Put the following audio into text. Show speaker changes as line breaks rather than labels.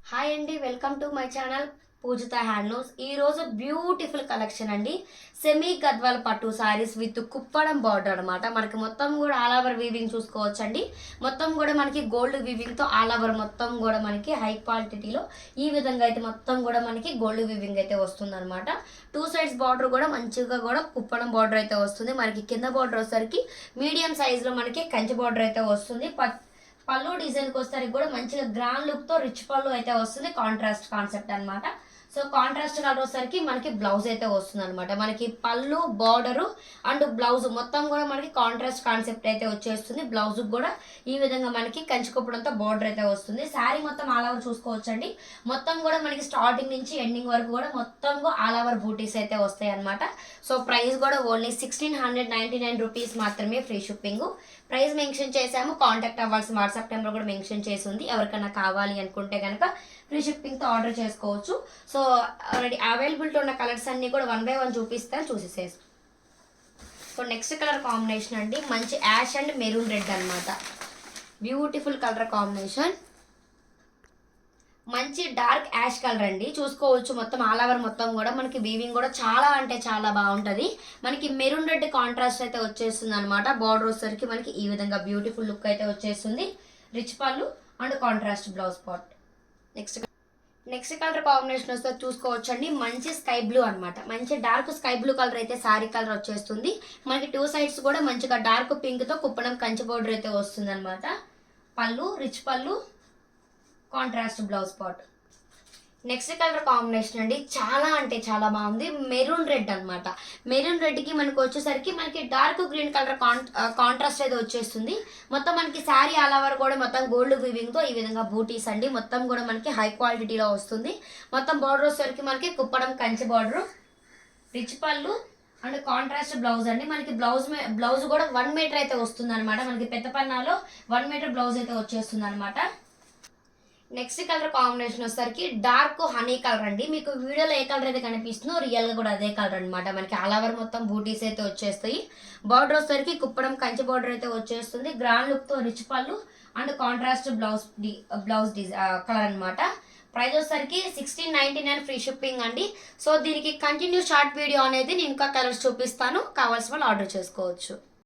Hi అండి, welcome to my channel Poojitha handlooms. ఈ రోజు బ్యూటిఫుల్ కలెక్షన్ అండి. సెమీ గద్వాల్ పట్టు సారీస్ విత్ కుప్పడం బార్డర్ అనమాట. మనకి మొత్తం కూడా ఆల్ ఓవర్ వీవింగ్ చూసుకోవచ్చండి. మొత్తం కూడా మనకి గోల్డ్ వీవింగ్ తో ఆల్ ఓవర్ మొత్తం కూడా మనకి హై క్వాలిటీలో ఈ విధంగా అయితే మొత్తం కూడా మనకి గోల్డ్ వీవింగ్ అయితే వస్తుంది అనమాట. టూ సైడ్స్ బార్డర్ కూడా మంచిగా కూడా కుప్పడం బార్డర్ అయితే వస్తుంది. మనకి కింద బార్డర్ వచ్చేసరికి మీడియం సైజ్ లో మనకి కంచి బార్డర్ అయితే వస్తుంది. పళ్ళు డిజైన్కి వచ్చేసరికి కూడా మంచిగా గ్రాండ్ లుక్ తో రిచ్ పళ్ళు అయితే వస్తుంది. కాంట్రాస్ట్ కాన్సెప్ట్ అనమాట. సో కాంట్రాస్ట్ కలర్ వచ్చేసరికి మనకి బ్లౌజ్ అయితే వస్తుంది అనమాట. మనకి పళ్ళు బార్డరు అండ్ బ్లౌజ్ మొత్తం కూడా మనకి కాంట్రాస్ట్ కాన్సెప్ట్ అయితే వచ్చేస్తుంది. బ్లౌజ్ కూడా ఈ విధంగా మనకి కంచికొప్పడంతో బార్డర్ అయితే వస్తుంది. శారీ మొత్తం ఆల్ ఓవర్ చూసుకోవచ్చండి. మొత్తం కూడా మనకి స్టార్టింగ్ నుంచి ఎండింగ్ వరకు కూడా మొత్తం ఆల్ ఓవర్ బూటీస్ అయితే వస్తాయి అనమాట. సో ప్రైస్ కూడా ఓన్లీ 1699 రూపీస్ మాత్రమే, ఫ్రీ షిప్పింగ్. ప్రైస్ మెన్షన్ చేసాము. కాంటాక్ట్ అవ్వాల్సిన వాట్సాప్ నెంబర్ కూడా మెన్షన్ చేసి ఉంది. ఎవరికైనా కావాలి అనుకుంటే కనుక ఫ్రీ షిప్పింగ్తో ఆర్డర్ చేసుకోవచ్చు. సో ఆల్రెడీ అవైలబిలిటీ ఉన్న కలర్స్ అన్నీ కూడా వన్ బై వన్ చూపిస్తాను, చూసేసేసి. సో నెక్స్ట్ కలర్ కాంబినేషన్ అండి, మంచి యాష్ అండ్ మెరూన్ రెడ్ అనమాట. Beautiful colour combination. మంచి డార్క్ యాష్ కలర్ అండి, చూసుకోవచ్చు. మొత్తం ఆల్ ఓవర్ మొత్తం కూడా మనకి వీవింగ్ కూడా చాలా అంటే చాలా బాగుంటుంది. మనకి మెరూన్ రెడ్ కాంట్రాస్ట్ అయితే వచ్చేస్తుంది అనమాట. బార్డర్ వచ్చేసరికి మనకి ఈ విధంగా బ్యూటిఫుల్ లుక్ అయితే వచ్చేస్తుంది. రిచ్ పళ్ళు and contrast blouse part. Next colour combination వస్తే చూసుకోవచ్చు అండి, మంచి స్కై బ్లూ అనమాట. మంచి డార్క్ స్కై బ్లూ కలర్ అయితే శారీ కలర్ వచ్చేస్తుంది. మనకి టూ సైడ్స్ కూడా మంచిగా డార్క్ పింక్ తో కుప్పడం కంచి బోర్డర్ అయితే వస్తుంది అనమాట. పళ్ళు రిచ్ పళ్ళు, contrast blouse part. Next colour combination అండి, చాలా అంటే చాలా బాగుంది. మెరూన్ రెడ్ అనమాట. మెరూన్ రెడ్ కి మనకి వచ్చేసరికి మనకి డార్క్ గ్రీన్ కలర్ కాంట్రాస్ట్ అయితే వచ్చేస్తుంది. మొత్తం మనకి శారీ ఆల్ ఓవర్ కూడా మొత్తం గోల్డ్ వీవింగ్ తో ఈ విధంగా బూటీస్ అండి. మొత్తం కూడా మనకి హై క్వాలిటీలో వస్తుంది. మొత్తం బార్డర్ వచ్చేసరికి మనకి కుప్పడం కంచి బార్డర్, రిచ్ పళ్ళు అండ్ కాంట్రాస్ట్ బ్లౌజ్ అండి. మనకి బ్లౌజ్ కూడా 1 మీటర్ అయితే వస్తుంది అనమాట. మనకి పెద్ద పన్నాలో 1 మీటర్ బ్లౌజ్ అయితే వచ్చేస్తుంది అనమాట. నెక్స్ట్ కలర్ కాంబినేషన్ వచ్చేసరికి డార్క్ హనీ కలర్ అండి. మీకు వీడియోలో ఏ కలర్ అయితే కనిపిస్తుందో రియల్ గా కూడా అదే కలర్ అనమాట. మనకి ఆల్ ఓవర్ మొత్తం బూటీస్ అయితే వచ్చేస్తాయి. బార్డర్ వచ్చేసరికి కుప్పడం కంచి బార్డర్ అయితే వచ్చేస్తుంది. గ్రాండ్ లుక్ తో రిచ్ పళ్ళు అండ్ కాంట్రాస్ట్ బ్లౌజ్ కలర్ అనమాట. ప్రైస్ వచ్చేసరికి 1699 ఫ్రీ షిప్పింగ్ అండి. సో దీనికి కంటిన్యూ షార్ట్ వీడియో అనేది నేను ఇంకా కలర్స్ చూపిస్తాను, కావాల్సిన వాళ్ళు ఆర్డర్ చేసుకోవచ్చు.